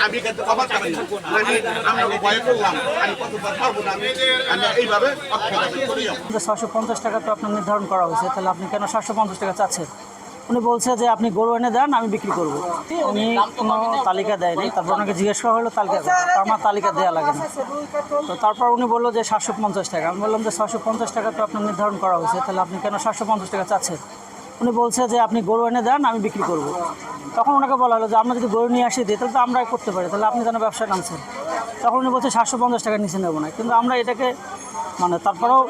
আমি কিন্তু কমার চাই না, আমরা ভয় করলাম, আমি কতবার পারবো না, আমি এইভাবে করি। 650 টাকা তো আপনার নির্ধারণ করা হয়েছে, তাহলে আপনি কেন 750 টাকা চাচ্ছেন? উনি বলছে যে আপনি গরু এনে দেন, আমি বিক্রি করব। উনি কোনো তালিকা দেয়নি। তারপর ওনাকে জিজ্ঞেস করা হলো তালিকা, আমার তালিকা দেওয়া লাগে না। তো তারপর উনি বললো যে 750 টাকা। আমি বললাম যে 650 টাকা তো আপনার নির্ধারণ করা হয়েছে, তাহলে আপনি কেন 750 টাকা চাচ্ছেন? উনি বলছে যে আপনি গরু এনে দেন, আমি বিক্রি করব। তখন ওনাকে বলা হলো যে আমরা যদি গরু নিয়ে আসি দিই তাহলে তো আমরাই করতে পারি, তাহলে আপনি কেন ব্যবসায় নামছেন? তখন উনি বলছে 750 টাকা নিচে নেবো না। কিন্তু আমরা এটাকে তারপরেও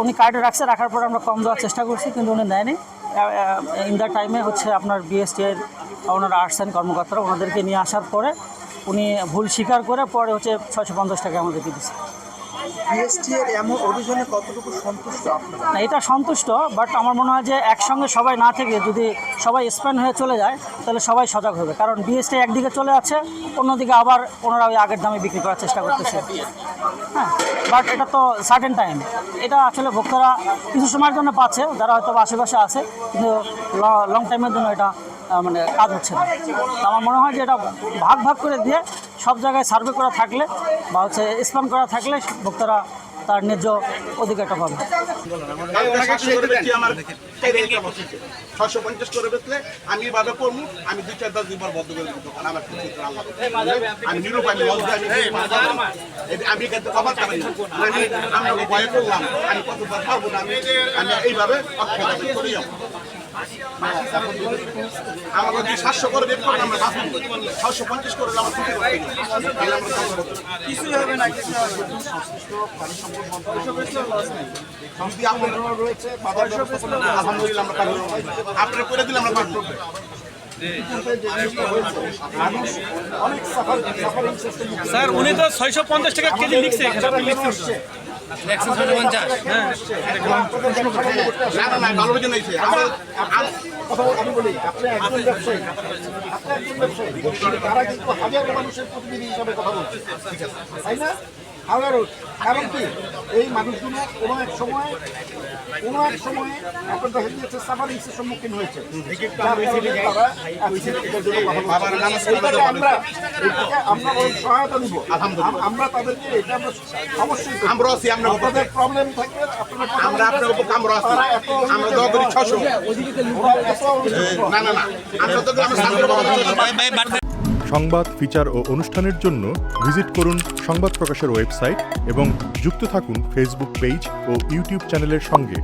উনি কার্ডে রাখছে, রাখার পরে আমরা কম দেওয়ার চেষ্টা করছি, কিন্তু উনি নেয়নি। ইন দ্য টাইমে আপনার বিএসটিআইয়ের ওনারা আসছেন কর্মকর্তারা, ওনাদেরকে নিয়ে আসার পরে উনি ভুল স্বীকার করে পরে 650 টাকা আমাদেরকে দিচ্ছে। বিএসটিআইয়ের এমন অভিযানে কতটুকু সন্তুষ্ট আপনারা? না, এটা সন্তুষ্ট, বাট আমার মনে হয় যে একসঙ্গে সবাই না থেকে যদি সবাই স্প্যান হয়ে চলে যায় তাহলে সবাই সজাগ হবে। কারণ বিএসটি একদিকে চলে আছে, অন্যদিকে আবার ওনারা ওই আগের দামে বিক্রি করার চেষ্টা করতেছে। হ্যাঁ, বাট এটা তো সার্টেন টাইম, এটা আসলে ভোক্তারা কিছু সময়ের জন্য পাচ্ছে, যারা হয়তো আশেপাশে আছে, কিন্তু লং টাইমের জন্য এটা কাজ হচ্ছে না। তো আমার মনে হয় যে এটা ভাগ ভাগ করে দিয়ে সব জায়গায় সার্ভে করা থাকলে বা স্প্যান করা থাকলে ভোক্তারা তার ন্যায্য অধিকারটা পাবে। 650 করে বেচলে আমি এভাবে করবো, আমি 2-4-10 দিন পর বদ্ধ করে দিতে পারি। আমি নিরূপ, আমি আমি কিন্তু কমার চাই না, আমরা ভয় করলাম, আমি কতবার পারবো না, আমি এইভাবে করি। আমাকে 700 করে বের করলে আমরা 650 করে আমার কিছুই হবে না, কিছু হবে না। রয়েছে আলহামদুলিল্লাহ আমরা পারবো, আপনারা করে দিলে আমরা পারবো। স্যার উনি তো 650 টাকা কেজি লিখছে, না ভালো হয়ে নিয়েছে। আমি বলি আপনি একজন ব্যবসায়ী, তারা কিন্তু হাজারো মানুষের প্রতিনিধি হিসাবে কথা বলছে, তাই না? হাজারো, কারণ কি এই মানুষগুলো কোনো এক সময় আপনার দেখা গিয়েছে সাফারিংসের সম্মুখীন হয়েছে। আমরা সহায়তা নিব, আমরা তাদেরকে এটা অবশ্যই আপনাদের প্রবলেম থাকলে সংবাদ, ফিচার ও অনুষ্ঠানের জন্য ভিজিট করুন সংবাদ প্রকাশের ওয়েবসাইট এবং যুক্ত থাকুন ফেসবুক পেজ ও ইউটিউব চ্যানেলের সঙ্গে।